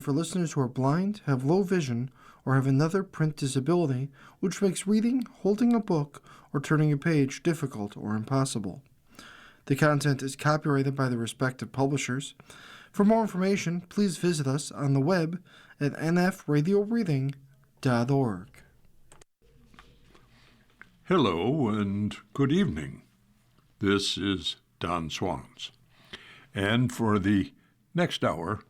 for listeners who are blind, have low vision, or have another print disability, which makes reading, holding a book, or turning a page difficult or impossible. The content is copyrighted by the respective publishers. For more information, please visit us on the web at nfradioreading.org. Hello and good evening. This is Don Swans. And for the next hour,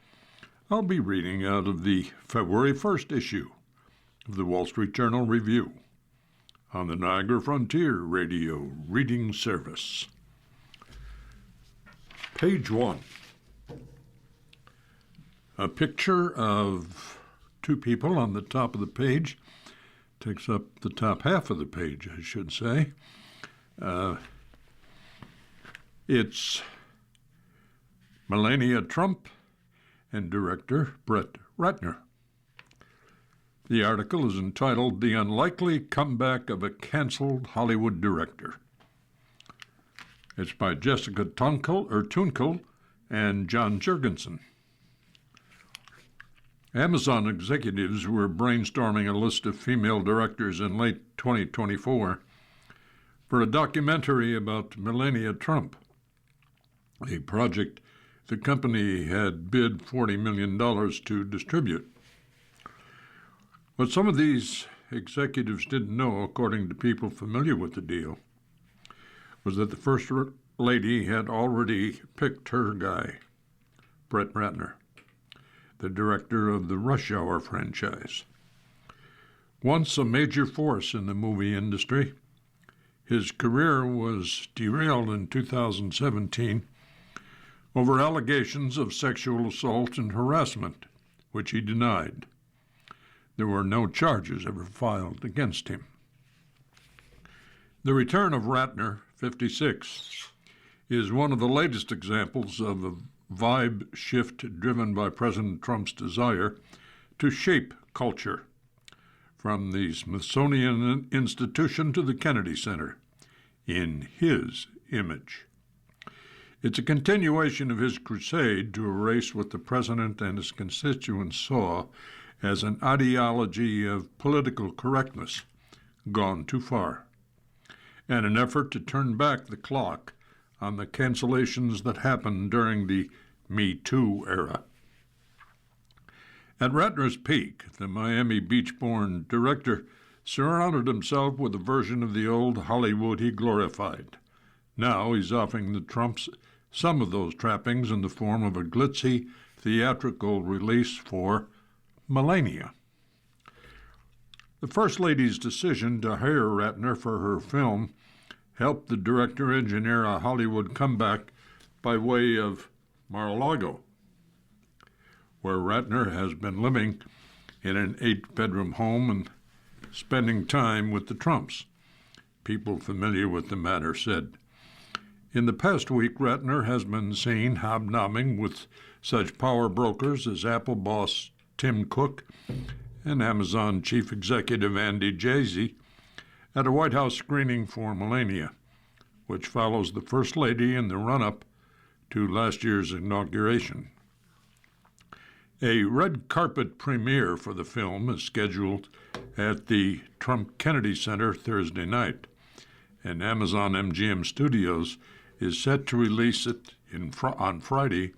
I'll be reading out of the February 1st issue of the Wall Street Journal Review on the Niagara Frontier Radio Reading Service. Page 1. A picture of two people on the top of the page takes up the top half of the page, I should say. It's Melania Trump and director Brett Ratner. The article is entitled "The Unlikely Comeback of a Canceled Hollywood Director." It's by Jessica Tunkel and John Jurgensen. Amazon executives were brainstorming a list of female directors in late 2024 for a documentary about Melania Trump, a project the company had bid $40 million to distribute. What some of these executives didn't know, according to people familiar with the deal, was that the First Lady had already picked her guy, Brett Ratner, the director of the Rush Hour franchise. Once a major force in the movie industry, his career was derailed in 2017 over allegations of sexual assault and harassment, which he denied. There were no charges ever filed against him. The return of Ratner, 56, is one of the latest examples of a vibe shift driven by President Trump's desire to shape culture, from the Smithsonian Institution to the Kennedy Center, in his image. It's a continuation of his crusade to erase what the president and his constituents saw as an ideology of political correctness gone too far, and an effort to turn back the clock on the cancellations that happened during the Me Too era. At Ratner's peak, the Miami Beach-born director surrounded himself with a version of the old Hollywood he glorified. Now he's offering the Trumps some of those trappings in the form of a glitzy theatrical release for Melania. The First Lady's decision to hire Ratner for her film helped the director engineer a Hollywood comeback by way of Mar-a-Lago, where Ratner has been living in an 8-bedroom home and spending time with the Trumps. People familiar with the matter said. In the past week, Ratner has been seen hobnobbing with such power brokers as Apple boss Tim Cook and Amazon chief executive Andy Jassy at a White House screening for Melania, which follows the First Lady in the run-up to last year's inauguration. A red carpet premiere for the film is scheduled at the Trump Kennedy Center Thursday night, and Amazon MGM Studios is set to release it on Friday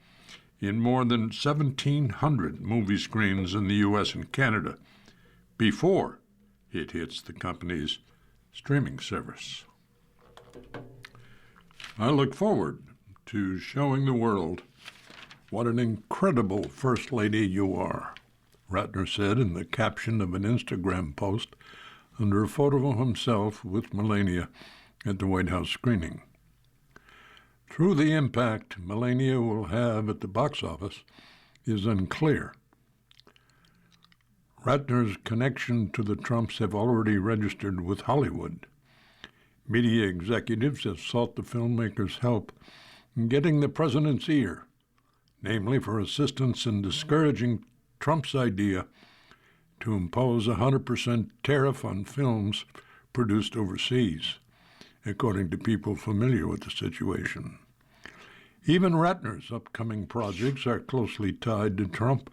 in more than 1,700 movie screens in the U.S. and Canada before it hits the company's streaming service. I look forward to showing the world what an incredible First Lady you are, Ratner said in the caption of an Instagram post under a photo of himself with Melania at the White House screening. True, the impact Melania will have at the box office is unclear. Ratner's connection to the Trumps have already registered with Hollywood. Media executives have sought the filmmaker's help in getting the president's ear, namely for assistance in discouraging Trump's idea to impose a 100% tariff on films produced overseas, according to people familiar with the situation. Even Ratner's upcoming projects are closely tied to Trump,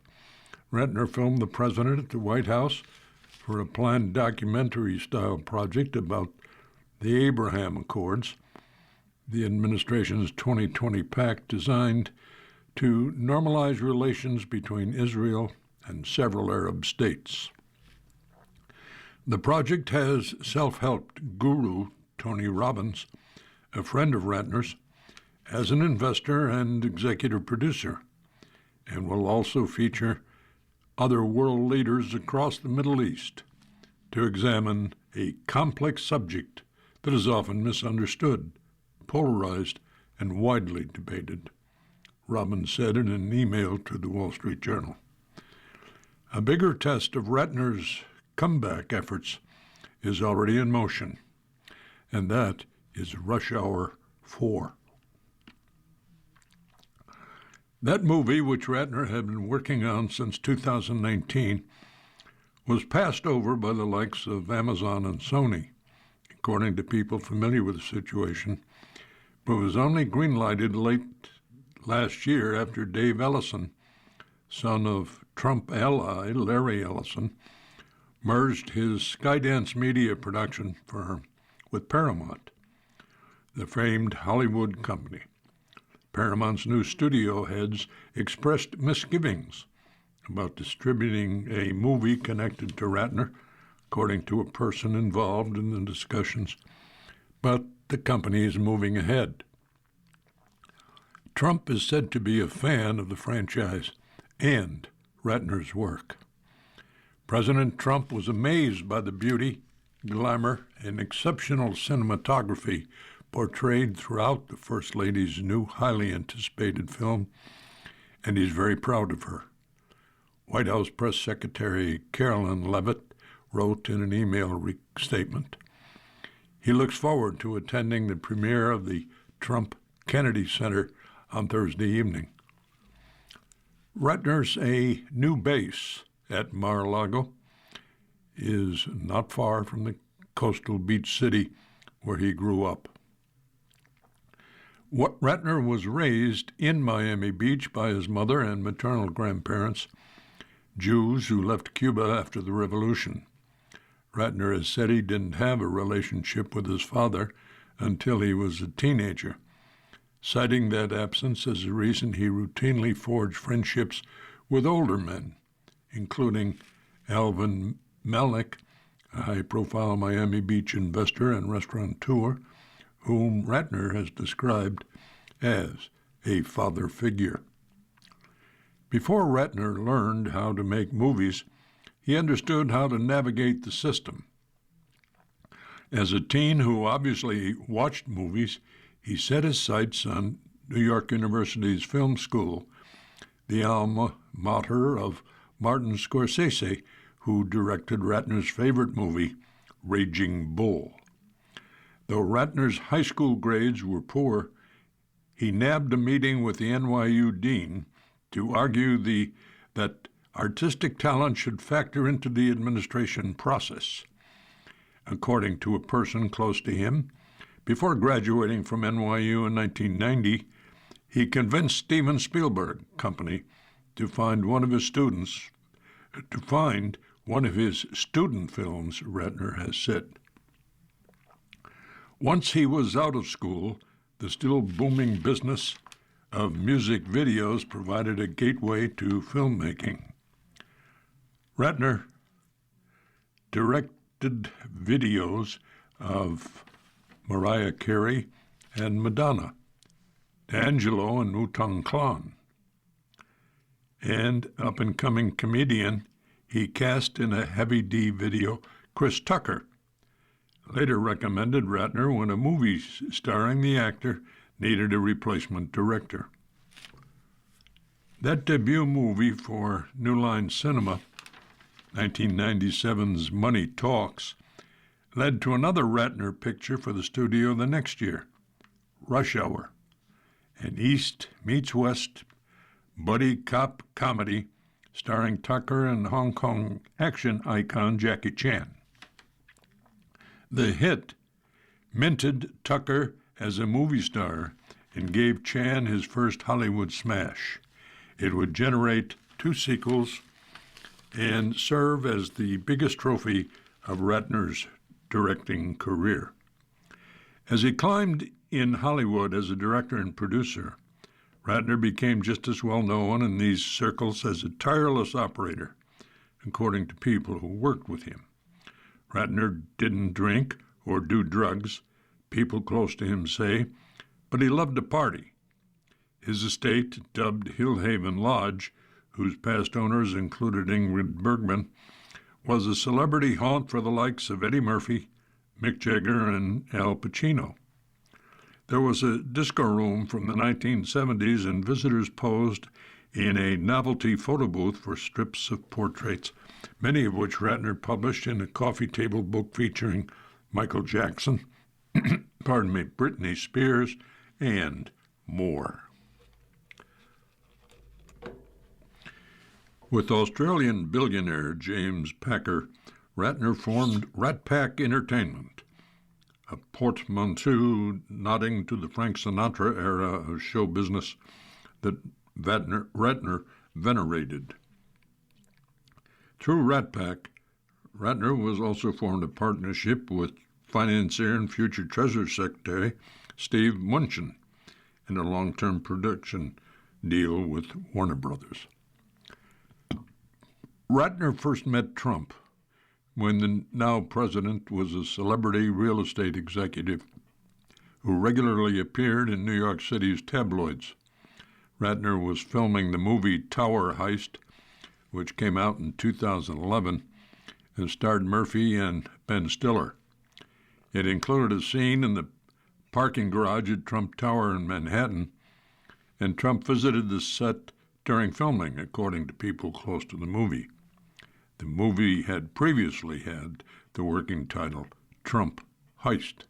Ratner filmed the president at the White House for a planned documentary-style project about the Abraham Accords, the administration's 2020 pact designed to normalize relations between Israel and several Arab states. The project has self-help guru Tony Robbins, a friend of Ratner's, as an investor and executive producer, and will also feature other world leaders across the Middle East to examine a complex subject that is often misunderstood, polarized, and widely debated, Robbins said in an email to the Wall Street Journal. A bigger test of Ratner's comeback efforts is already in motion, and that is Rush Hour 4. That movie, which Ratner had been working on since 2019, was passed over by the likes of Amazon and Sony, according to people familiar with the situation, but was only greenlighted late last year after Dave Ellison, son of Trump ally Larry Ellison, merged his Skydance media production firm with Paramount, the famed Hollywood company. Paramount's new studio heads expressed misgivings about distributing a movie connected to Ratner, according to a person involved in the discussions, but the company is moving ahead. Trump is said to be a fan of the franchise and Ratner's work. President Trump was amazed by the beauty, glamour, and exceptional cinematography portrayed throughout the First Lady's new highly anticipated film, and he's very proud of her. White House Press Secretary Carolyn Leavitt wrote in an email statement, he looks forward to attending the premiere of the Trump Kennedy Center on Thursday evening. Ratner's a new base at Mar-a-Lago is not far from the coastal beach city where he grew up. Ratner was raised in Miami Beach by his mother and maternal grandparents, Jews who left Cuba after the revolution. Ratner has said he didn't have a relationship with his father until he was a teenager, citing that absence as a reason he routinely forged friendships with older men, including Alvin Melnick, a high-profile Miami Beach investor and restaurateur, whom Ratner has described as a father figure. Before Ratner learned how to make movies, he understood how to navigate the system. As a teen who obviously watched movies, he set his sights on New York University's film school, the alma mater of Martin Scorsese, who directed Ratner's favorite movie, Raging Bull. Though Ratner's high school grades were poor, he nabbed a meeting with the NYU dean to argue that artistic talent should factor into the administration process. According to a person close to him, before graduating from NYU in 1990, he convinced Steven Spielberg Company to find one of his student films, Ratner has said. Once he was out of school, the still booming business of music videos provided a gateway to filmmaking. Ratner directed videos of Mariah Carey and Madonna, D'Angelo and Wu-Tang Clan. And up-and-coming comedian he cast in a Heavy D video, Chris Tucker, later recommended Ratner when a movie starring the actor needed a replacement director. That debut movie for New Line Cinema, 1997's Money Talks, led to another Ratner picture for the studio the next year, Rush Hour, an East meets West buddy cop comedy starring Tucker and Hong Kong action icon Jackie Chan. The hit minted Tucker as a movie star and gave Chan his first Hollywood smash. It would generate 2 sequels and serve as the biggest trophy of Ratner's directing career. As he climbed in Hollywood as a director and producer, Ratner became just as well known in these circles as a tireless operator, according to people who worked with him. Ratner didn't drink or do drugs, people close to him say, but he loved to party. His estate, dubbed Hillhaven Lodge, whose past owners included Ingrid Bergman, was a celebrity haunt for the likes of Eddie Murphy, Mick Jagger, and Al Pacino. There was a disco room from the 1970s, and visitors posed in a novelty photo booth for strips of portraits, many of which Ratner published in a coffee table book featuring Michael Jackson, Britney Spears, and more. With Australian billionaire James Packer, Ratner formed Rat Pack Entertainment, a portmanteau nodding to the Frank Sinatra era of show business that Ratner venerated. Through Rat Pack, Ratner was also formed a partnership with financier and future Treasury Secretary Steve Mnuchin in a long-term production deal with Warner Brothers. Ratner first met Trump when the now president was a celebrity real estate executive who regularly appeared in New York City's tabloids. Ratner was filming the movie Tower Heist, which came out in 2011 and starred Murphy and Ben Stiller. It included a scene in the parking garage at Trump Tower in Manhattan, and Trump visited the set during filming, according to people close to the movie. The movie had previously had the working title Trump Heist.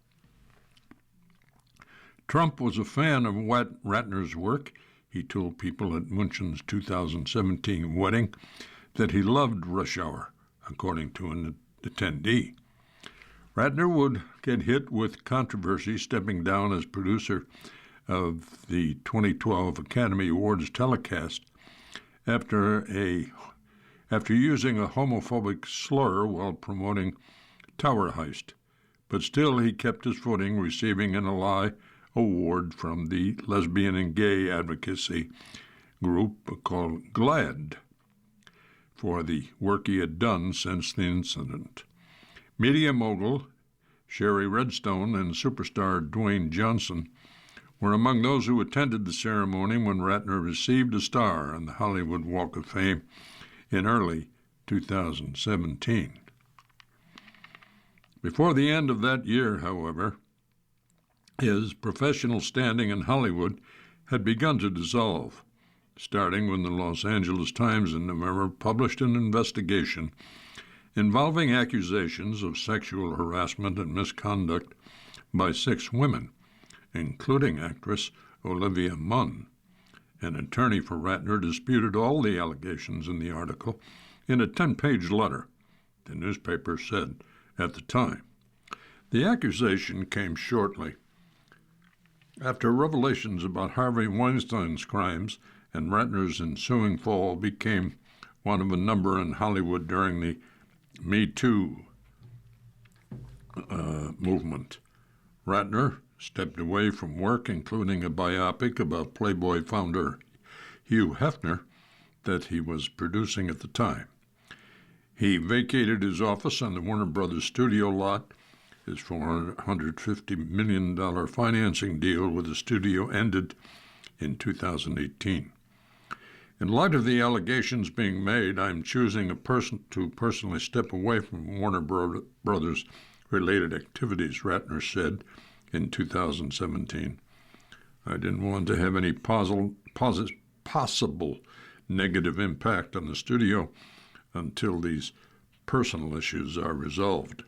Trump was a fan of Ratner's work. He told people at Mnuchin's 2017 wedding that he loved Rush Hour, according to an attendee. Ratner would get hit with controversy stepping down as producer of the 2012 Academy Awards telecast after using a homophobic slur while promoting Tower Heist, but still he kept his footing, receiving an Ally Award from the lesbian and gay advocacy group called GLAAD for the work he had done since the incident. Media mogul Sherry Redstone and superstar Dwayne Johnson were among those who attended the ceremony when Ratner received a star on the Hollywood Walk of Fame in early 2017. Before the end of that year, however, his professional standing in Hollywood had begun to dissolve, starting when the Los Angeles Times in November published an investigation involving accusations of sexual harassment and misconduct by 6 women, including actress Olivia Munn. An attorney for Ratner disputed all the allegations in the article in a 10-page letter, the newspaper said at the time. The accusation came shortly after revelations about Harvey Weinstein's crimes and Ratner's ensuing fall became one of a number in Hollywood during the Me Too movement. Ratner stepped away from work, including a biopic about Playboy founder Hugh Hefner that he was producing at the time. He vacated his office on the Warner Brothers studio lot. His $450 million financing deal with the studio ended in 2018. In light of the allegations being made, I'm choosing to personally step away from Warner Brothers related activities, Ratner said in 2017. I didn't want to have any possible negative impact on the studio until these personal issues are resolved.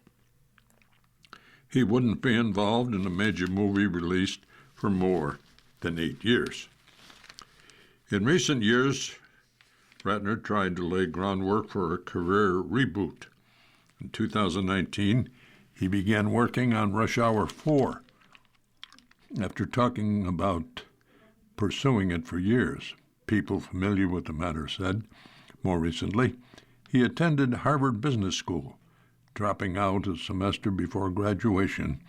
He wouldn't be involved in a major movie released for more than 8 years. In recent years, Ratner tried to lay groundwork for a career reboot. In 2019, he began working on Rush Hour 4 after talking about pursuing it for years. People familiar with the matter said. More recently, He attended Harvard Business School, dropping out a semester before graduation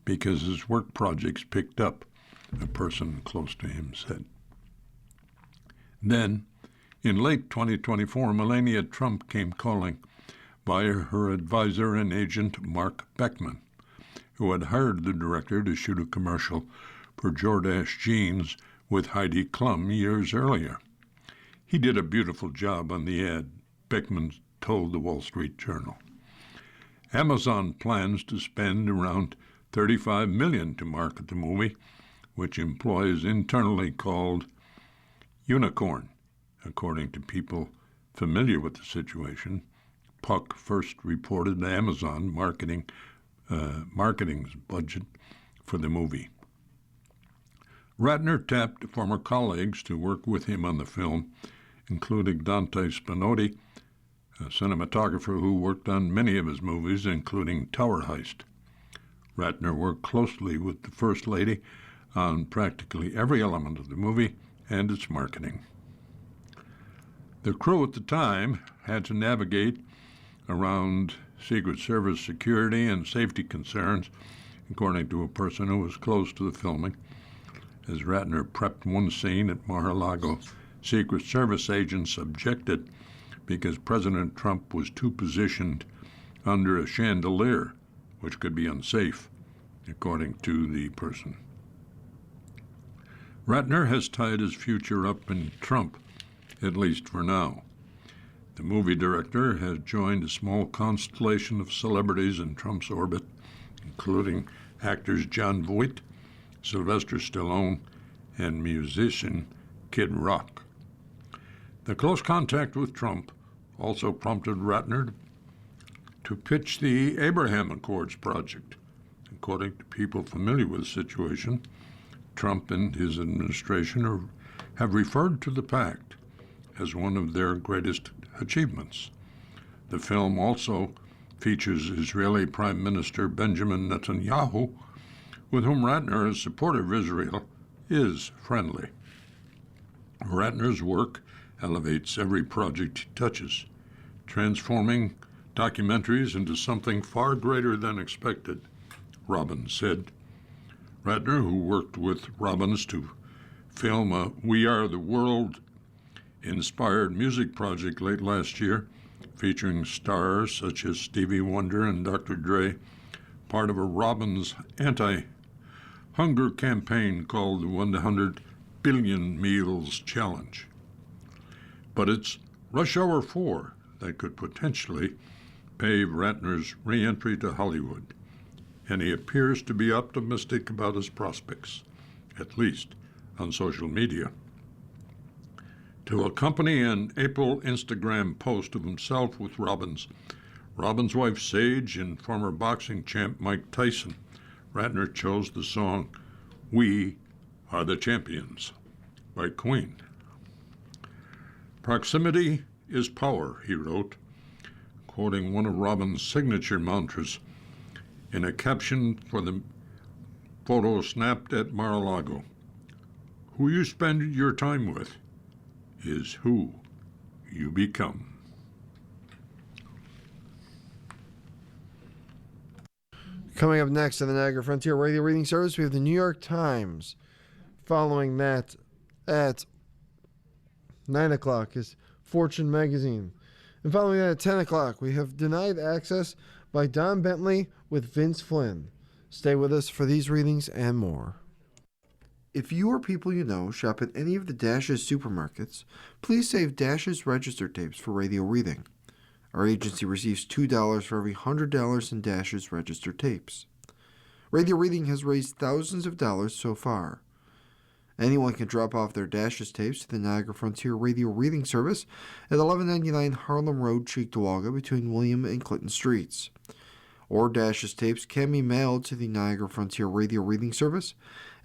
because his work projects picked up, a person close to him said. Then, in late 2024, Melania Trump came calling via her advisor and agent Mark Beckman, who had hired the director to shoot a commercial for Jordache jeans with Heidi Klum years earlier. He did a beautiful job on the ad, Beckman told the Wall Street Journal. Amazon plans to spend around $35 million to market the movie, which employs internally called Unicorn, according to people familiar with the situation. Puck first reported Amazon marketing's budget for the movie. Ratner tapped former colleagues to work with him on the film, including Dante Spinotti, a cinematographer who worked on many of his movies, including Tower Heist. Ratner worked closely with the First Lady on practically every element of the movie and its marketing. The crew at the time had to navigate around Secret Service security and safety concerns, according to a person who was close to the filming. As Ratner prepped one scene at Mar-a-Lago, Secret Service agents objected because President Trump was too positioned under a chandelier, which could be unsafe, according to the person. Ratner has tied his future up in Trump, at least for now. The movie director has joined a small constellation of celebrities in Trump's orbit, including actors Jon Voight, Sylvester Stallone, and musician Kid Rock. The close contact with Trump also prompted Ratner to pitch the Abraham Accords project. According to people familiar with the situation, Trump and his administration have referred to the pact as one of their greatest achievements. The film also features Israeli Prime Minister Benjamin Netanyahu, with whom Ratner, a supporter of Israel, is friendly. Ratner's work elevates every project he touches, transforming documentaries into something far greater than expected, Robbins said. Ratner, who worked with Robbins to film a We Are the World-inspired music project late last year, featuring stars such as Stevie Wonder and Dr. Dre, part of a Robbins anti-hunger campaign called the 100 Billion Meals Challenge. But it's Rush Hour 4 that could potentially pave Ratner's re-entry to Hollywood, and he appears to be optimistic about his prospects, at least on social media. To accompany an April Instagram post of himself with Robbins' wife Sage and former boxing champ Mike Tyson, Ratner chose the song We Are the Champions by Queen. Proximity is power, he wrote, quoting one of Robbins' signature mantras in a caption for the photo snapped at Mar-a-Lago. Who you spend your time with is who you become. Coming up next on the Niagara Frontier Radio Reading Service, we have the New York Times. Following that at 9 o'clock is Fortune Magazine. And following that at 10 o'clock, we have Denied Access by Don Bentley with Vince Flynn. Stay with us for these readings and more. If you or people you know shop at any of the Dash's supermarkets, please save Dash's register tapes for radio reading. Our agency receives $2 for every $100 in Dash's register tapes. Radio reading has raised thousands of dollars so far. Anyone can drop off their Dash's tapes to the Niagara Frontier Radio Reading Service at 1199 Harlem Road, Cheektowaga, between William and Clinton Streets. Or Dash's tapes can be mailed to the Niagara Frontier Radio Reading Service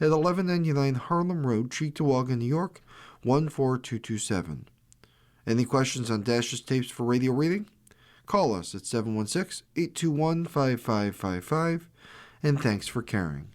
at 1199 Harlem Road, Cheektowaga, New York, 14227. Any questions on Dash's tapes for radio reading? Call us at 716-821-5555, and thanks for caring.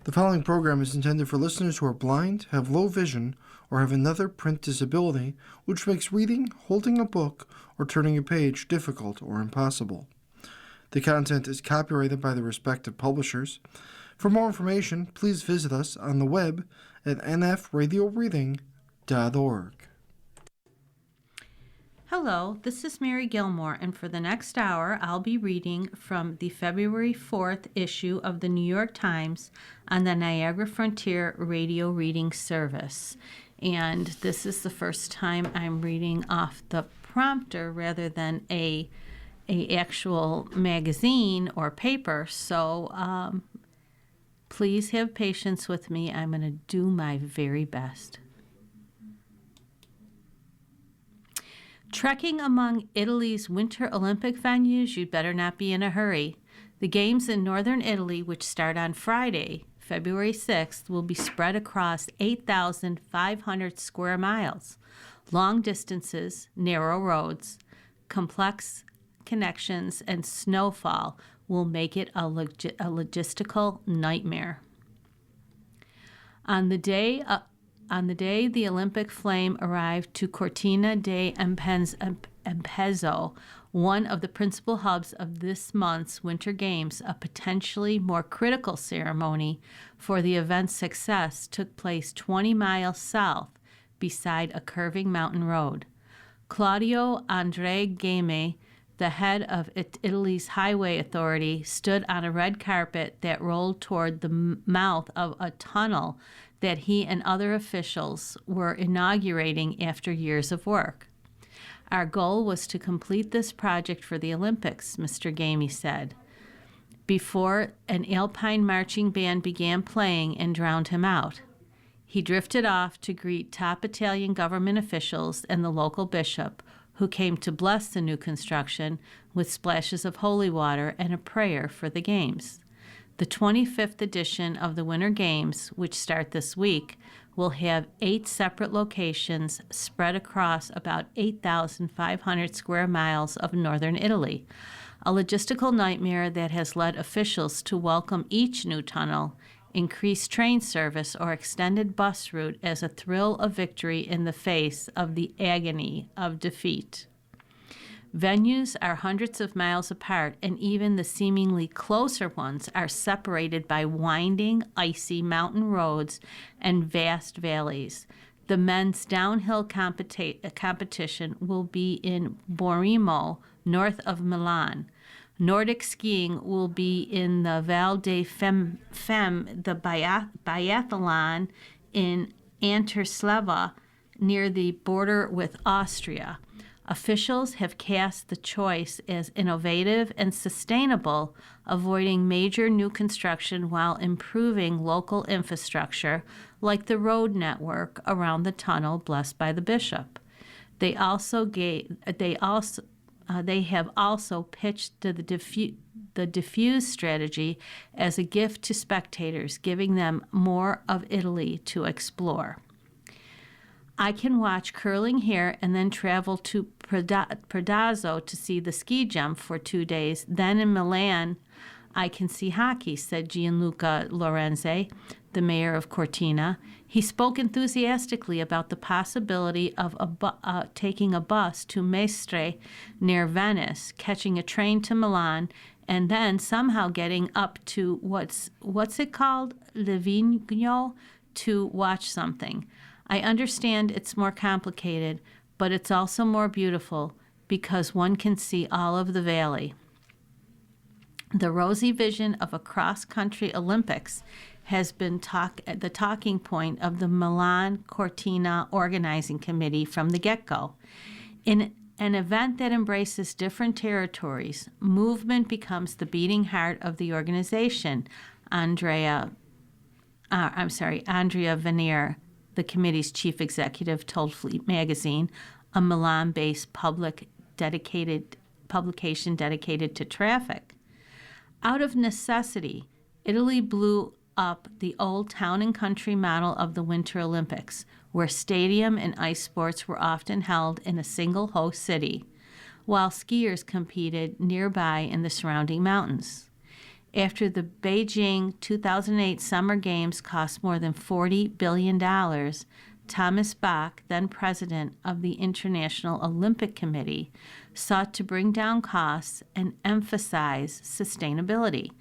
The following program is intended for listeners who are blind, have low vision, or have another print disability which makes reading, holding a book, or turning a page difficult or impossible. The content is copyrighted by the respective publishers. For more information, please visit us on the web at nfradioreading.org. Hello, this is Mary Gilmore, and for the next hour, I'll be reading from the February 4th issue of the New York Times on the Niagara Frontier Radio Reading Service. And this is the first time I'm reading off the prompter rather than a actual magazine or paper, so please have patience with me. I'm going to do my very best. Trekking among Italy's Winter Olympic venues, you'd better not be in a hurry. The games in northern Italy, which start on Friday, February 6th, will be spread across 8,500 square miles. Long distances, narrow roads, complex connections, and snowfall will make it a logistical nightmare. On the day the Olympic flame arrived to Cortina d'Ampezzo, one of the principal hubs of this month's Winter Games, a potentially more critical ceremony for the event's success took place 20 miles south beside a curving mountain road. Claudio Andrea Game, the head of Italy's highway authority, stood on a red carpet that rolled toward the mouth of a tunnel that he and other officials were inaugurating after years of work. Our goal was to complete this project for the Olympics, Mr. Game said, before an Alpine marching band began playing and drowned him out. He drifted off to greet top Italian government officials and the local bishop, who came to bless the new construction with splashes of holy water and a prayer for the games. The 25th edition of the Winter Games, which start this week, will have 8 separate locations spread across about 8,500 square miles of northern Italy, a logistical nightmare that has led officials to welcome each new tunnel, increased train service, or extended bus route as a thrill of victory in the face of the agony of defeat. Venues are hundreds of miles apart, and even the seemingly closer ones are separated by winding, icy mountain roads and vast valleys. The men's downhill competition will be in Bormio, north of Milan. Nordic skiing will be in the Val di Femme, the biathlon in Anterslava, near the border with Austria. Officials have cast the choice as innovative and sustainable, avoiding major new construction while improving local infrastructure like the road network around the tunnel blessed by the bishop. They have also pitched the diffuse strategy as a gift to spectators, giving them more of Italy to explore. I can watch curling hair and then travel to Predazzo to see the ski jump for 2 days. Then in Milan, I can see hockey, said Gianluca Lorenzi, the mayor of Cortina. He spoke enthusiastically about the possibility of taking a bus to Mestre near Venice, catching a train to Milan, and then somehow getting up to what's it called, Livigno, to watch something. I understand it's more complicated, but it's also more beautiful because one can see all of the valley. The rosy vision of a cross-country Olympics has been the talking point of the Milan Cortina Organizing Committee from the get-go. In an event that embraces different territories, movement becomes the beating heart of the organization, Andrea Venier, the committee's chief executive, told Fleet magazine, a Milan-based publication dedicated to traffic. Out of necessity, Italy blew up the old town and country model of the Winter Olympics, where stadium and ice sports were often held in a single host city, while skiers competed nearby in the surrounding mountains. After the Beijing 2008 Summer Games cost more than $40 billion, Thomas Bach, then president of the International Olympic Committee, sought to bring down costs and emphasize sustainability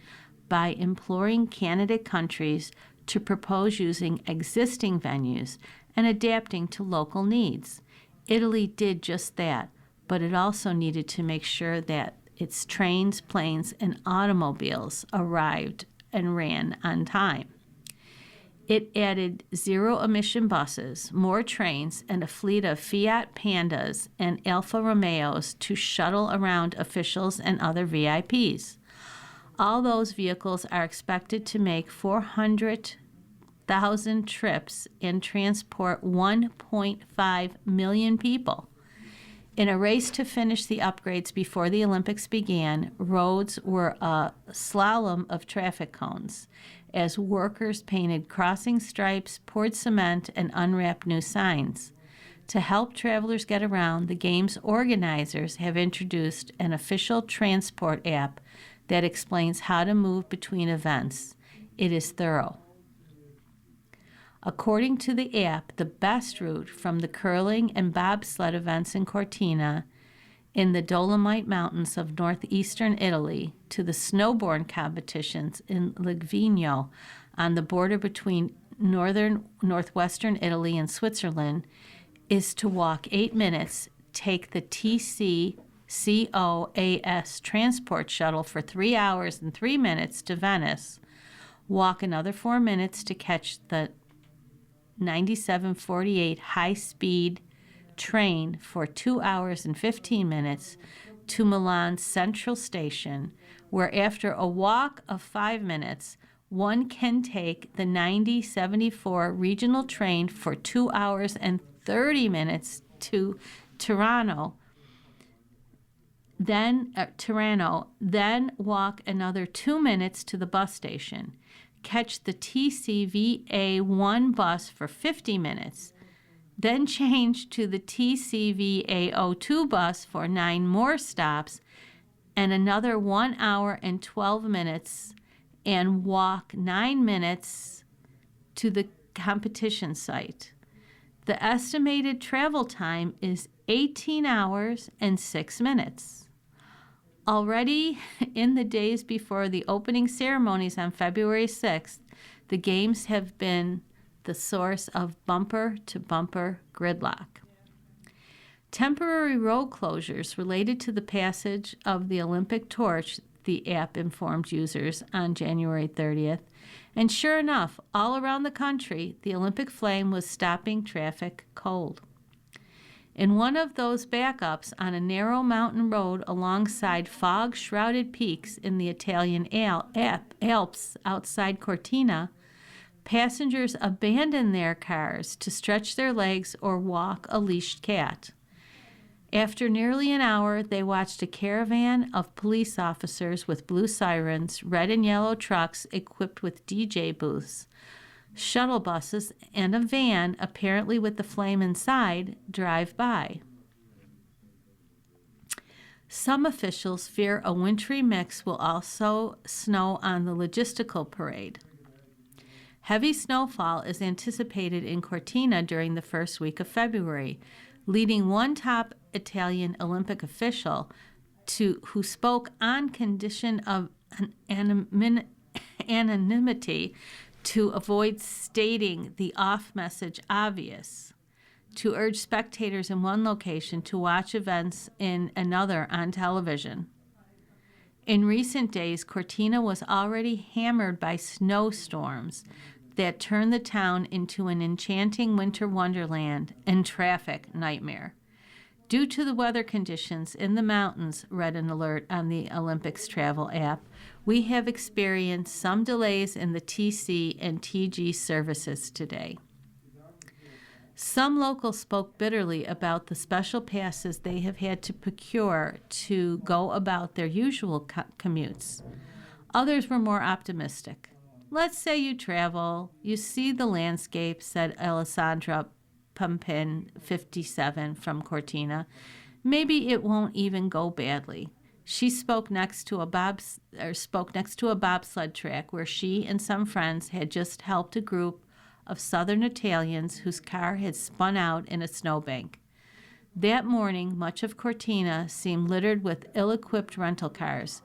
by imploring candidate countries to propose using existing venues and adapting to local needs. Italy did just that, but it also needed to make sure that its trains, planes, and automobiles arrived and ran on time. It added zero-emission buses, more trains, and a fleet of Fiat Pandas and Alfa Romeos to shuttle around officials and other VIPs. All those vehicles are expected to make 400,000 trips and transport 1.5 million people. In a race to finish the upgrades before the Olympics began, roads were a slalom of traffic cones as workers painted crossing stripes, poured cement, and unwrapped new signs. To help travelers get around, the game's organizers have introduced an official transport app that explains how to move between events. It is thorough. According to the app, the best route from the curling and bobsled events in Cortina in the Dolomite Mountains of northeastern Italy to the snowboard competitions in Livigno on the border between northwestern Italy and Switzerland is to walk 8 minutes, take the TCCOAS transport shuttle for 3 hours and 3 minutes to Venice, walk another 4 minutes to catch the 9748 high-speed train for 2 hours and 15 minutes to Milan's Central Station, where after a walk of 5 minutes, one can take the 9074 regional train for 2 hours and 30 minutes to Tirano, then walk another 2 minutes to the bus station, catch the TCVA1 bus for 50 minutes, then change to the TCVA02 bus for 9 more stops, and another 1 hour and 12 minutes, and walk 9 minutes to the competition site. The estimated travel time is 18 hours and 6 minutes. Already in the days before the opening ceremonies on February 6th, the games have been the source of bumper-to-bumper gridlock. Temporary road closures related to the passage of the Olympic torch, the app informed users on January 30th, and sure enough, all around the country, the Olympic flame was stopping traffic cold. In one of those backups on a narrow mountain road alongside fog-shrouded peaks in the Italian Alps outside Cortina, passengers abandoned their cars to stretch their legs or walk a leashed cat. After nearly an hour, they watched a caravan of police officers with blue sirens, red and yellow trucks equipped with DJ booths, shuttle buses, and a van, apparently with the flame inside, drive by. Some officials fear a wintry mix will also snow on the logistical parade. Heavy snowfall is anticipated in Cortina during the first week of February, leading one top Italian Olympic official who spoke on condition of anonymity to avoid stating the off-message obvious, to urge spectators in one location to watch events in another on television. In recent days, Cortina was already hammered by snowstorms that turned the town into an enchanting winter wonderland and traffic nightmare. Due to the weather conditions in the mountains, read an alert on the Olympics travel app, we have experienced some delays in the TC and TG services today. Some locals spoke bitterly about the special passes they have had to procure to go about their usual commutes. Others were more optimistic. Let's say you travel, you see the landscape, said Alessandra Pumpin, 57, from Cortina. Maybe it won't even go badly. She spoke next to a bobsled track where she and some friends had just helped a group of Southern Italians whose car had spun out in a snowbank. That morning, much of Cortina seemed littered with ill-equipped rental cars.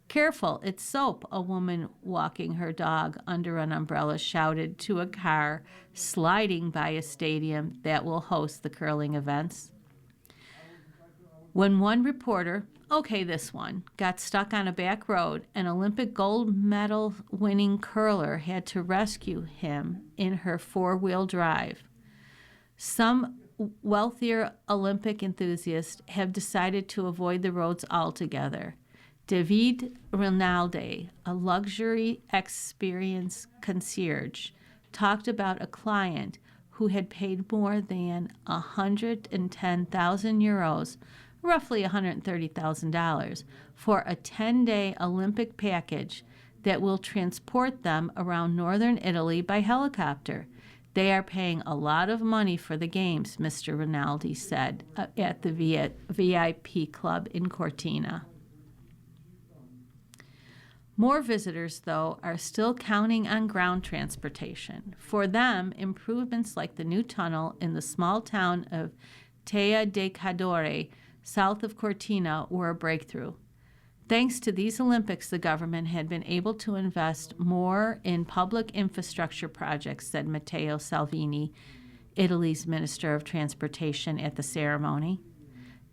"Careful, it's soap," a woman walking her dog under an umbrella shouted to a car sliding by a stadium that will host the curling events. When one reporter, this one, got stuck on a back road, an Olympic gold medal winning curler had to rescue him in her four-wheel drive. Some wealthier Olympic enthusiasts have decided to avoid the roads altogether. David Rinaldi, a luxury experience concierge, talked about a client who had paid more than 110,000 euros, roughly $130,000, for a 10-day Olympic package that will transport them around northern Italy by helicopter. They are paying a lot of money for the games, Mr. Rinaldi said at the VIP club in Cortina. More visitors, though, are still counting on ground transportation. For them, improvements like the new tunnel in the small town of Tea de Cadore, south of Cortina, were a breakthrough. Thanks to these Olympics, the government had been able to invest more in public infrastructure projects, said Matteo Salvini, Italy's Minister of Transportation, at the ceremony.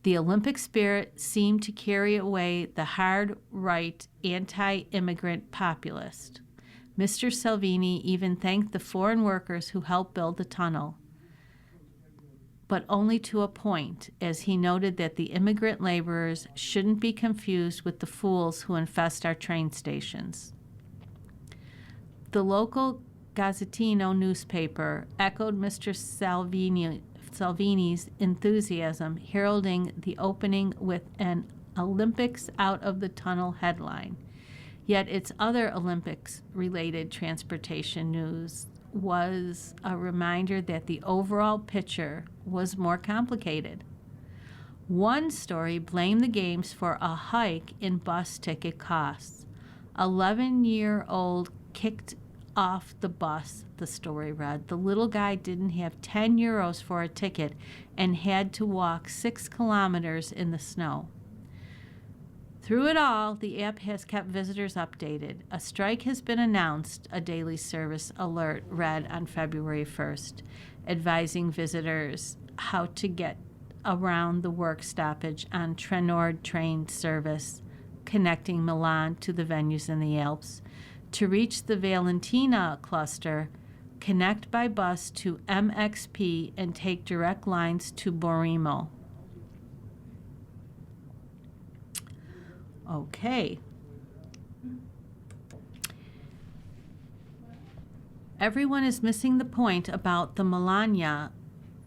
The Olympic spirit seemed to carry away the hard-right, anti-immigrant populist. Mr. Salvini even thanked the foreign workers who helped build the tunnel, but only to a point, as he noted that the immigrant laborers shouldn't be confused with the fools who infest our train stations. The local Gazzettino newspaper echoed Mr. Salvini's enthusiasm, heralding the opening with an "Olympics out of the tunnel" headline. Yet its other Olympics-related transportation news was a reminder that the overall picture was more complicated. One story blamed the games for a hike in bus ticket costs. 11-year-old kicked off the bus, the story read. The little guy didn't have 10 euros for a ticket and had to walk 6 kilometers in the snow. Through it all, the app has kept visitors updated. A strike has been announced, a daily service alert read on February 1st, advising visitors how to get around the work stoppage on Trenord train service connecting Milan to the venues in the Alps. To reach the Valentina cluster, connect by bus to MXP and take direct lines to Bormio. Okay. Everyone is missing the point about the Melania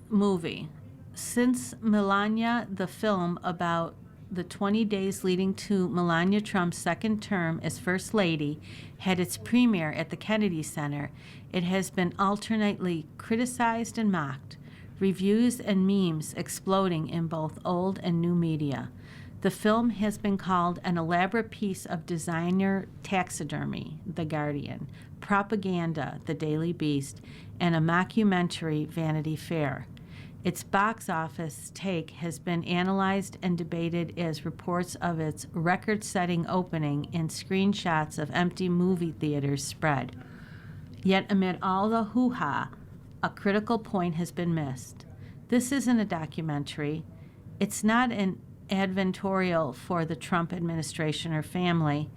movie. Since Melania, the film about the 20 days leading to Melania Trump's second term as First Lady, had its premiere at the Kennedy Center, it has been alternately criticized and mocked, reviews and memes exploding in both old and new media. The film has been called an elaborate piece of designer taxidermy, The Guardian, propaganda, The Daily Beast, and a mockumentary, Vanity Fair. Its box office take has been analyzed and debated as reports of its record-setting opening and screenshots of empty movie theaters spread. Yet amid all the hoo-ha, a critical point has been missed. This isn't a documentary. It's not an advertorial for the Trump administration or family.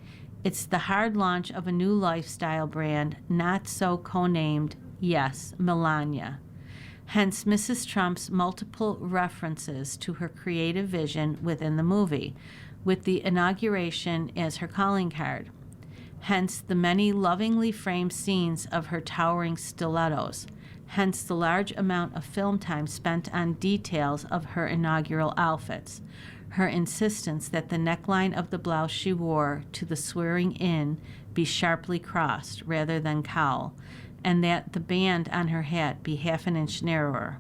It's the hard launch of a new lifestyle brand, not so co-named, yes, Melania. Hence, Mrs. Trump's multiple references to her creative vision within the movie, with the inauguration as her calling card. Hence, the many lovingly framed scenes of her towering stilettos. Hence, the large amount of film time spent on details of her inaugural outfits. Her insistence that the neckline of the blouse she wore to the swearing-in be sharply crossed rather than cowl, and that the band on her hat be half an inch narrower.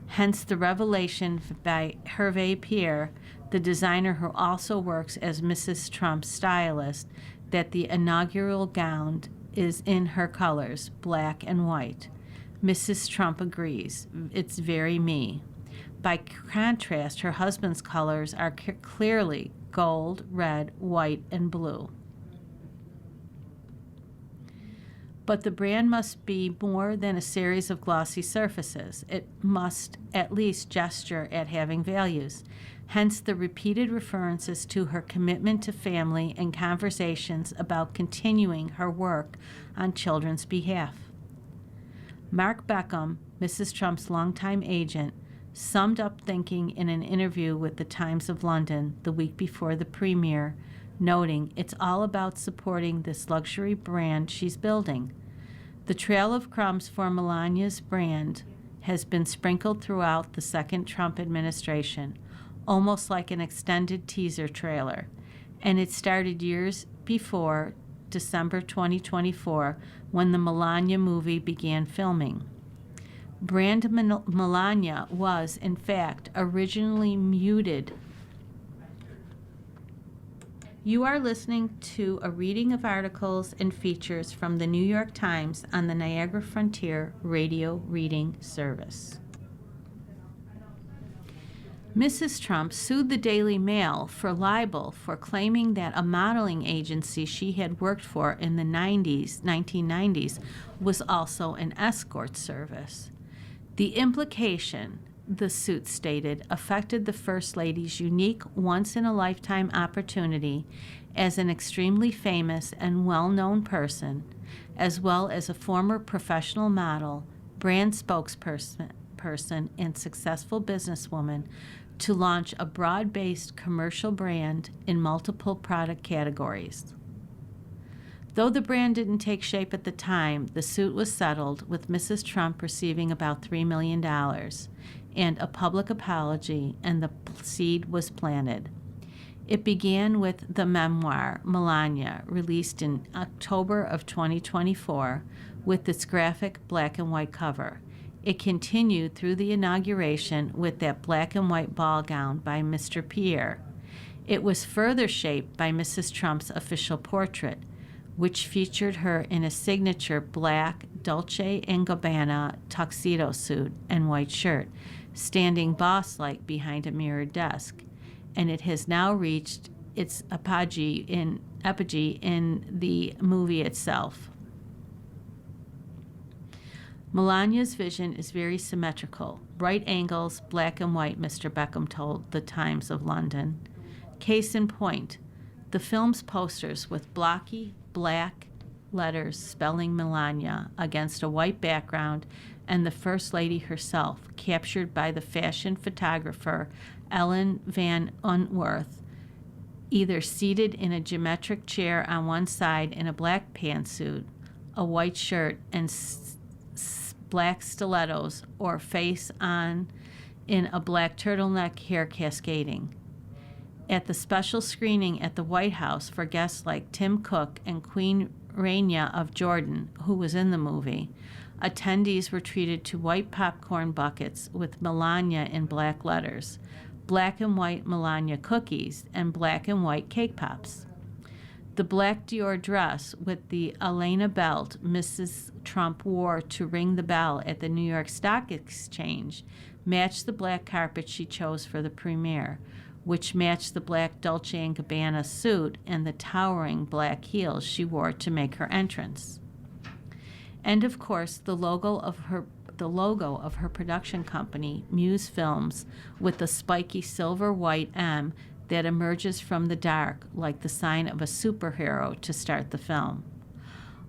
Hence the revelation by Hervé Pierre the designer who also works as Mrs. Trump's stylist, that the inaugural gown is in her colors, black and white. Mrs. Trump agrees. It's very me. By contrast, her husband's colors are clearly gold, red, white, and blue. But the brand must be more than a series of glossy surfaces. It must at least gesture at having values. Hence the repeated references to her commitment to family and conversations about continuing her work on children's behalf. Mark Beckham, Mrs. Trump's longtime agent, summed up thinking in an interview with the Times of London the week before the premiere, noting it's all about supporting this luxury brand she's building. The trail of crumbs for Melania's brand has been sprinkled throughout the second Trump administration, almost like an extended teaser trailer, and it started years before December 2024 when the Melania movie began filming. Brand Melania was, in fact, originally muted. You are listening to a reading of articles and features from the New York Times on the Niagara Frontier Radio Reading Service. Mrs. Trump sued the Daily Mail for libel for claiming that a modeling agency she had worked for in the 1990s, was also an escort service. The implication, the suit stated, affected the First Lady's unique once-in-a-lifetime opportunity as an extremely famous and well-known person, as well as a former professional model, brand spokesperson, and successful businesswoman, to launch a broad-based commercial brand in multiple product categories. Though the brand didn't take shape at the time, the suit was settled, with Mrs. Trump receiving about $3 million and a public apology, and the seed was planted. It began with the memoir, Melania, released in October of 2024, with its graphic black and white cover. It continued through the inauguration with that black and white ball gown by Mr. Pierre. It was further shaped by Mrs. Trump's official portrait, which featured her in a signature black Dolce & Gabbana tuxedo suit and white shirt, standing boss-like behind a mirrored desk. And it has now reached its apogee in the movie itself. Melania's vision is very symmetrical. Right angles, black and white, Mr. Beckham told the Times of London. Case in point, the film's posters with blocky black letters spelling Melania against a white background, and the First Lady herself, captured by the fashion photographer Ellen Van Unwerth, either seated in a geometric chair on one side in a black pantsuit, a white shirt, and black stilettos, or face on in a black turtleneck, hair cascading. At the special screening at the White House for guests like Tim Cook and Queen Rania of Jordan, who was in the movie, attendees were treated to white popcorn buckets with Melania in black letters, black and white Melania cookies, and black and white cake pops. The black Dior dress with the Elena belt Mrs. Trump wore to ring the bell at the New York Stock Exchange matched the black carpet she chose for the premiere, which matched the black Dolce & Gabbana suit and the towering black heels she wore to make her entrance. And of course, the logo of her production company, Muse Films, with the spiky silver-white M that emerges from the dark like the sign of a superhero to start the film.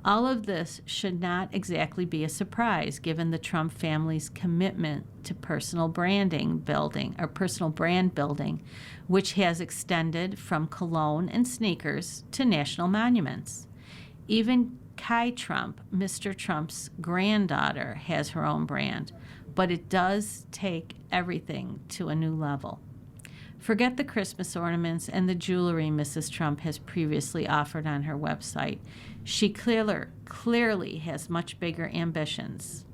All of this should not exactly be a surprise given the Trump family's commitment to personal brand building, which has extended from cologne and sneakers to national monuments. Even Kai Trump, Mr. Trump's granddaughter, has her own brand, but it does take everything to a new level. Forget the Christmas ornaments and the jewelry Mrs. Trump has previously offered on her website. She clearly has much bigger ambitions,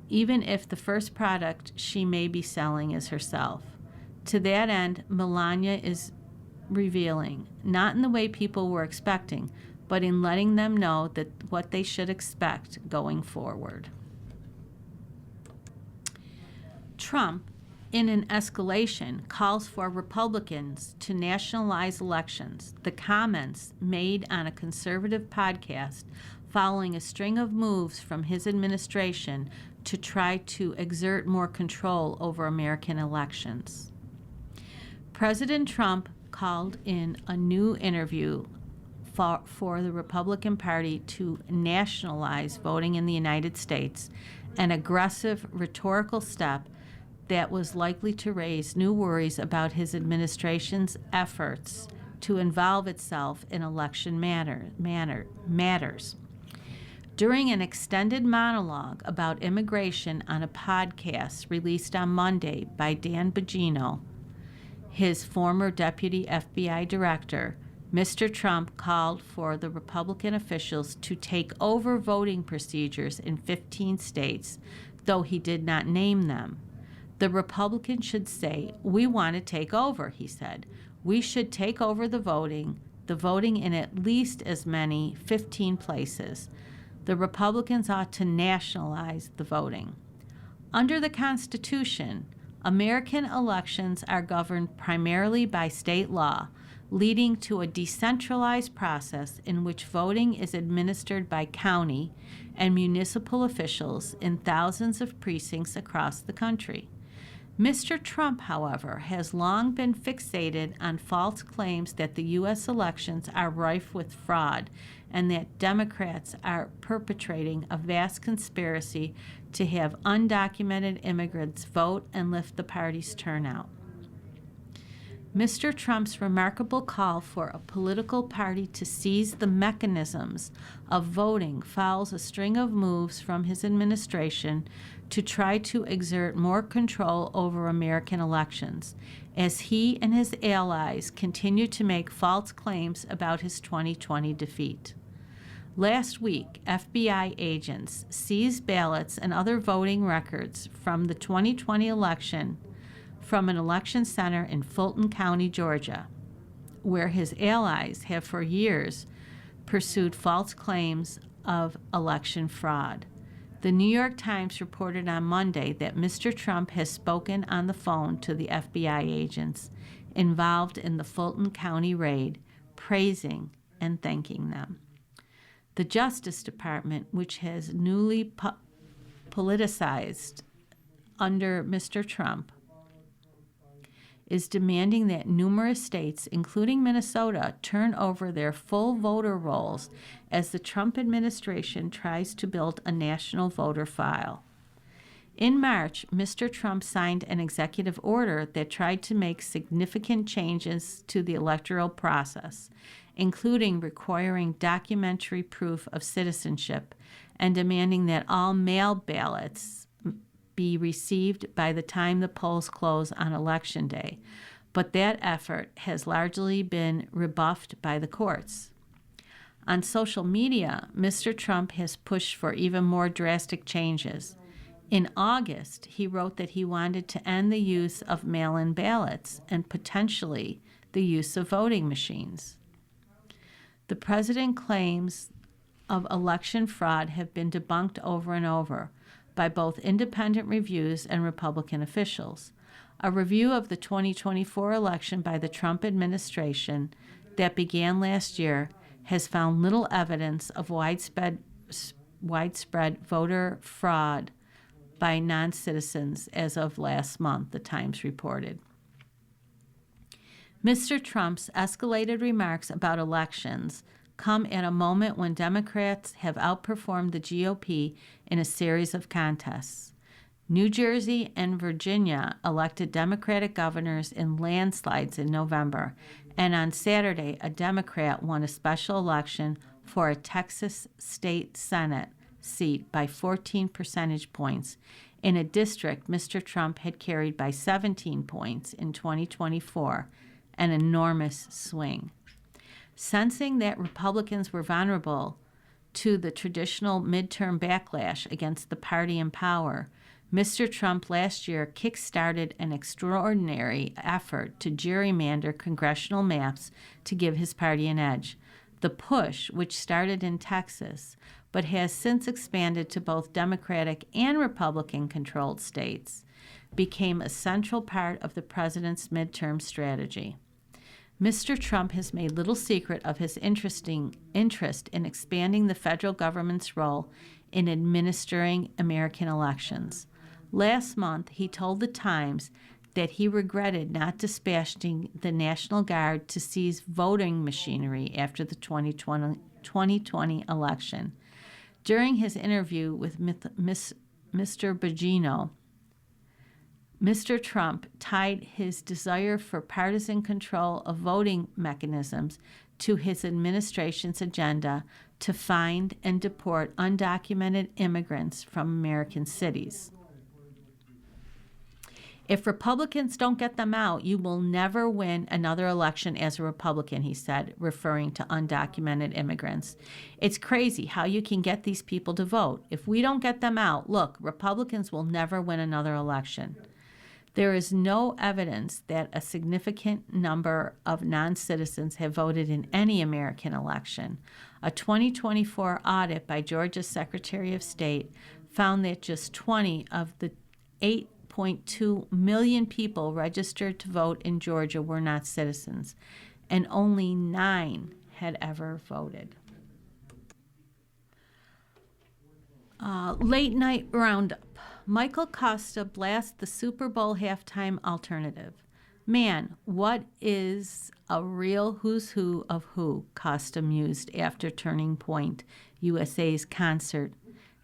even if the first product she may be selling is herself. To that end, Melania is revealing, not in the way people were expecting, but in letting them know that what they should expect going forward. Trump, in an escalation, calls for Republicans to nationalize elections. The comments made on a conservative podcast following a string of moves from his administration to try to exert more control over American elections. President Trump called in a new interview for the Republican Party to nationalize voting in the United States, an aggressive rhetorical step that was likely to raise new worries about his administration's efforts to involve itself in election matters. During an extended monologue about immigration on a podcast released on Monday by Dan Bongino, his former deputy FBI director, Mr. Trump called for the Republican officials to take over voting procedures in 15 states, though he did not name them. The Republicans should say, "We want to take over," he said. "We should take over the voting in at least as many 15 places. The Republicans ought to nationalize the voting." Under the Constitution, American elections are governed primarily by state law, leading to a decentralized process in which voting is administered by county and municipal officials in thousands of precincts across the country. Mr. Trump, however, has long been fixated on false claims that the U.S. elections are rife with fraud and that Democrats are perpetrating a vast conspiracy to have undocumented immigrants vote and lift the party's turnout. Mr. Trump's remarkable call for a political party to seize the mechanisms of voting follows a string of moves from his administration to try to exert more control over American elections, as he and his allies continue to make false claims about his 2020 defeat. Last week, FBI agents seized ballots and other voting records from the 2020 election from an election center in Fulton County, Georgia, where his allies have for years pursued false claims of election fraud. The New York Times reported on Monday that Mr. Trump has spoken on the phone to the FBI agents involved in the Fulton County raid, praising and thanking them. The Justice Department, which has newly politicized under Mr. Trump, is demanding that numerous states, including Minnesota, turn over their full voter rolls as the Trump administration tries to build a national voter file. In March, Mr. Trump signed an executive order that tried to make significant changes to the electoral process, including requiring documentary proof of citizenship and demanding that all mail ballots be received by the time the polls close on Election Day, but that effort has largely been rebuffed by the courts. On social media, Mr. Trump has pushed for even more drastic changes. In August, he wrote that he wanted to end the use of mail-in ballots and potentially the use of voting machines. The president claims of election fraud have been debunked over and over by both independent reviews and Republican officials. A review of the 2024 election by the Trump administration that began last year has found little evidence of widespread voter fraud by non-citizens as of last month, the Times reported. Mr. Trump's escalated remarks about elections come at a moment when Democrats have outperformed the GOP in a series of contests. New Jersey and Virginia elected Democratic governors in landslides in November, and on Saturday, a Democrat won a special election for a Texas state Senate seat by 14 percentage points in a district Mr. Trump had carried by 17 points in 2024, an enormous swing. Sensing that Republicans were vulnerable to the traditional midterm backlash against the party in power, Mr. Trump last year kick-started an extraordinary effort to gerrymander congressional maps to give his party an edge. The push, which started in Texas, but has since expanded to both Democratic and Republican-controlled states, became a central part of the president's midterm strategy. Mr. Trump has made little secret of his interest in expanding the federal government's role in administering American elections. Last month, he told the Times that he regretted not dispatching the National Guard to seize voting machinery after the 2020 election. During his interview with Mr. Bongino, Mr. Trump tied his desire for partisan control of voting mechanisms to his administration's agenda to find and deport undocumented immigrants from American cities. If Republicans don't get them out, you will never win another election as a Republican, he said, referring to undocumented immigrants. It's crazy how you can get these people to vote. If we don't get them out, look, Republicans will never win another election. There is no evidence that a significant number of non-citizens have voted in any American election. A 2024 audit by Georgia's Secretary of State found that just 20 of the 8.2 million people registered to vote in Georgia were not citizens, and only 9 had ever voted. Late night roundup. Michael Costa blasts the Super Bowl halftime alternative. Man, what is a real who's who of who, Costa mused after Turning Point, USA's concert,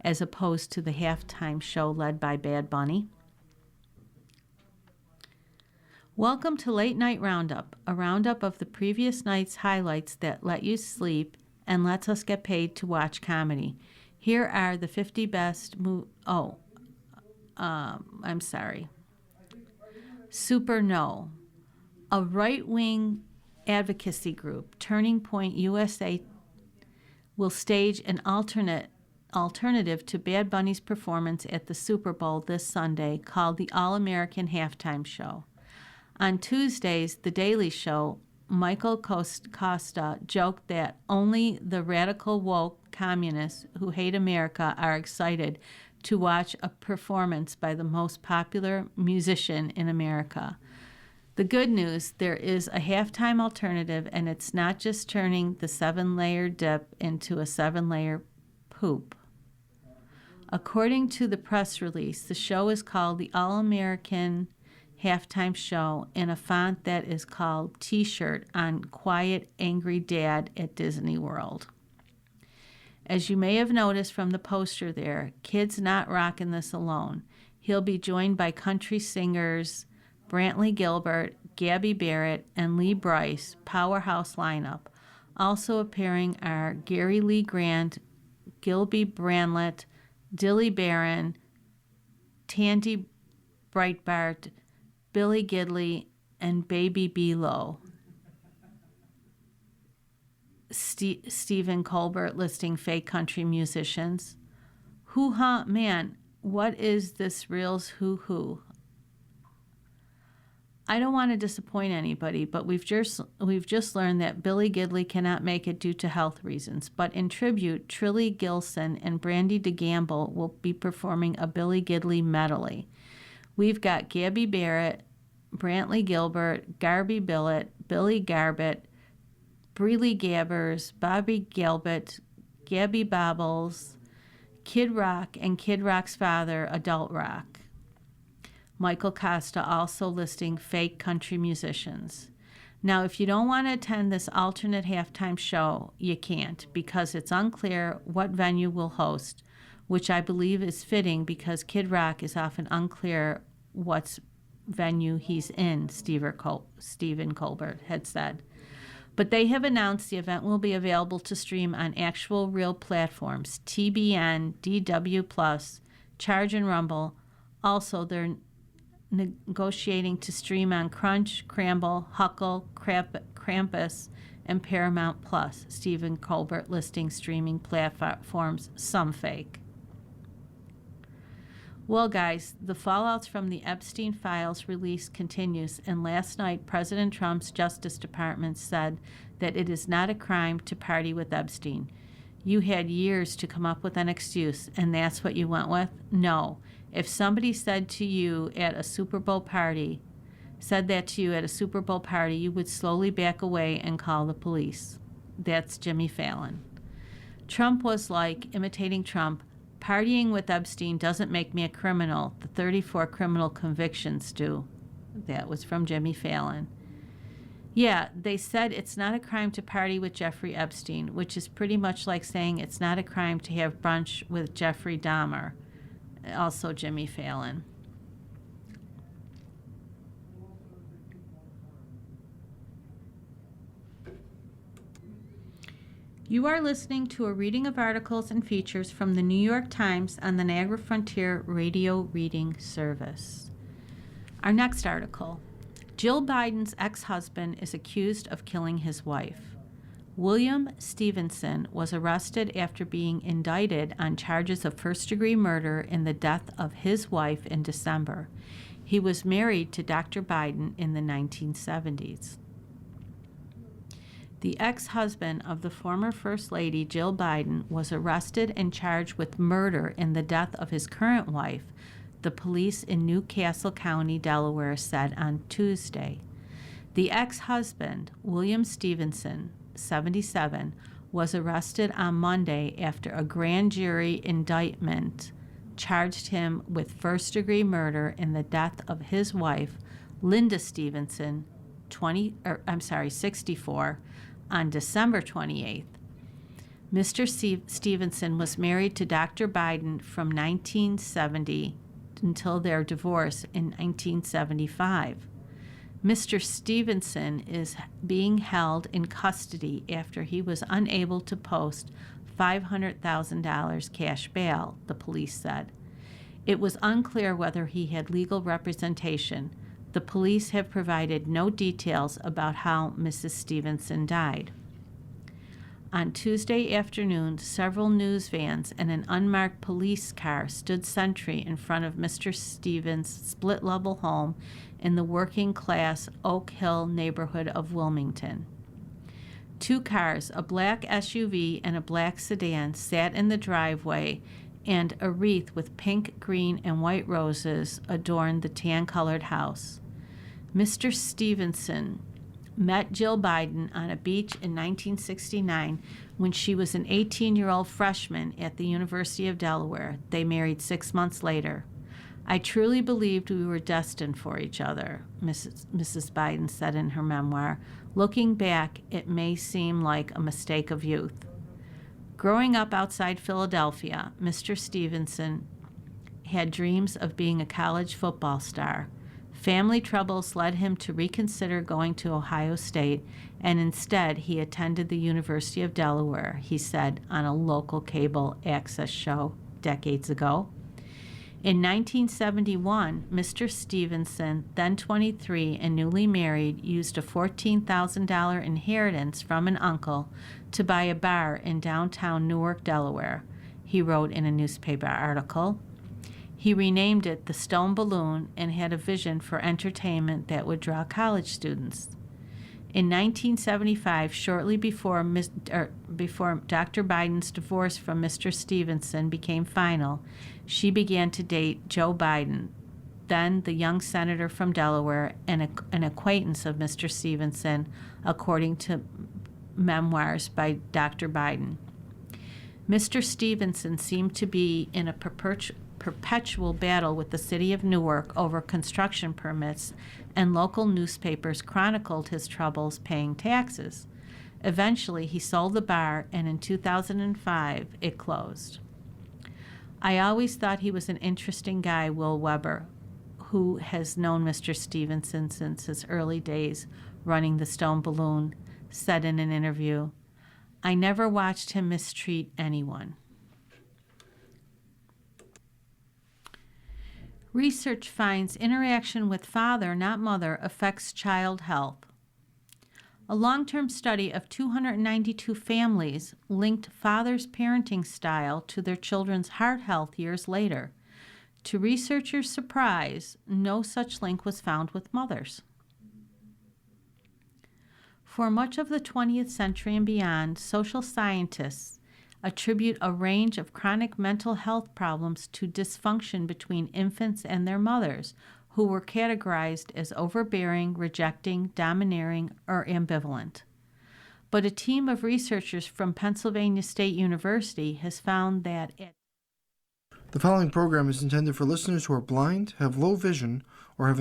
as opposed to the halftime show led by Bad Bunny. Welcome to Late Night Roundup, a roundup of the previous night's highlights that let you sleep and lets us get paid to watch comedy. Here are the 50 best Super No, a right-wing advocacy group, Turning Point USA, will stage an alternative to Bad Bunny's performance at the Super Bowl this Sunday called the All-American Halftime Show. On Tuesdays, The Daily Show, Michael Costa joked that only the radical woke communists who hate America are excited to watch a performance by the most popular musician in America. The good news, there is a halftime alternative, and it's not just turning the 7-layer dip into a 7-layer poop. According to the press release, the show is called the All-American Halftime Show in a font that is called T-shirt on Quiet Angry Dad at Disney World. As you may have noticed from the poster there, Kid's not rocking this alone. He'll be joined by country singers Brantley Gilbert, Gabby Barrett, and Lee Brice, powerhouse lineup. Also appearing are Gary Lee Grant, Gilby Branlett, Dilly Barron, Tandy Breitbart, Billy Gidley, and Baby B-Lo. Stephen Colbert listing fake country musicians. Hoo-ha, man, what is this real's hoo-hoo? I don't want to disappoint anybody, but we've just learned that Billy Gidley cannot make it due to health reasons. But in tribute, Trilly Gilson and Brandy DeGamble will be performing a Billy Gidley medley. We've got Gabby Barrett, Brantley Gilbert, Garby Billett, Billy Garbett, Breely Gabbers, Bobby Gilbert, Gabby Bobbles, Kid Rock, and Kid Rock's father, Adult Rock. Michael Costa also listing fake country musicians. Now, if you don't want to attend this alternate halftime show, you can't, because it's unclear what venue will host, which I believe is fitting because Kid Rock is often unclear what venue he's in, Stephen Colbert had said. But they have announced the event will be available to stream on actual real platforms, TBN, DW+, Charge and Rumble. Also, they're negotiating to stream on Crunch, Cramble, Huckle, Krampus, and Paramount+. Stephen Colbert listing streaming platforms, some fake. Well, guys, the fallouts from the Epstein files release continues, and last night President Trump's Justice Department said that it is not a crime to party with Epstein. You had years to come up with an excuse, and that's what you went with? No. If somebody said that to you at a Super Bowl party, you would slowly back away and call the police. That's Jimmy Fallon. Trump was like, imitating Trump, partying with Epstein doesn't make me a criminal. The 34 criminal convictions do. That was from Jimmy Fallon. Yeah, they said it's not a crime to party with Jeffrey Epstein, which is pretty much like saying it's not a crime to have brunch with Jeffrey Dahmer. Also Jimmy Fallon. You are listening to a reading of articles and features from the New York Times on the Niagara Frontier Radio Reading Service. Our next article. Jill Biden's ex-husband is accused of killing his wife. William Stevenson was arrested after being indicted on charges of first-degree murder in the death of his wife in December. He was married to Dr. Biden in the 1970s. The ex-husband of the former First Lady, Jill Biden, was arrested and charged with murder in the death of his current wife, the police in New Castle County, Delaware, said on Tuesday. The ex-husband, William Stevenson, 77, was arrested on Monday after a grand jury indictment charged him with first-degree murder in the death of his wife, Linda Stevenson, 64, on December 28th. Mr. Stevenson was married to Dr. Biden from 1970 until their divorce in 1975. Mr. Stevenson is being held in custody after he was unable to post $500,000 cash bail, the police said. It was unclear whether he had legal representation. The police have provided no details about how Mrs. Stevenson died. On Tuesday afternoon, several news vans and an unmarked police car stood sentry in front of Mr. Stevens' split-level home in the working-class Oak Hill neighborhood of Wilmington. Two cars, a black SUV and a black sedan, sat in the driveway, and a wreath with pink, green, and white roses adorned the tan-colored house. Mr. Stevenson met Jill Biden on a beach in 1969 when she was an 18-year-old freshman at the University of Delaware. They married 6 months later. I truly believed we were destined for each other, Mrs. Biden said in her memoir. Looking back, it may seem like a mistake of youth. Growing up outside Philadelphia, Mr. Stevenson had dreams of being a college football star. Family troubles led him to reconsider going to Ohio State, and instead he attended the University of Delaware, he said on a local cable access show decades ago. In 1971, Mr. Stevenson, then 23 and newly married, used a $14,000 inheritance from an uncle to buy a bar in downtown Newark, Delaware, he wrote in a newspaper article. He renamed it the Stone Balloon and had a vision for entertainment that would draw college students. In 1975, shortly before Dr. Biden's divorce from Mr. Stevenson became final, she began to date Joe Biden, then the young senator from Delaware and an acquaintance of Mr. Stevenson, according to memoirs by Dr. Biden. Mr. Stevenson seemed to be in a perpetual battle with the city of Newark over construction permits, and local newspapers chronicled his troubles paying taxes. Eventually, he sold the bar, and in 2005, it closed. I always thought he was an interesting guy, Will Weber, who has known Mr. Stevenson since his early days running the Stone Balloon, said in an interview. I never watched him mistreat anyone. Research finds interaction with father, not mother, affects child health. A long-term study of 292 families linked father's parenting style to their children's heart health years later. To researchers' surprise, no such link was found with mothers. For much of the 20th century and beyond, social scientists attribute a range of chronic mental health problems to dysfunction between infants and their mothers, who were categorized as overbearing, rejecting, domineering, or ambivalent. But a team of researchers from Pennsylvania State University has found that The following program is intended for listeners who are blind, have low vision, or have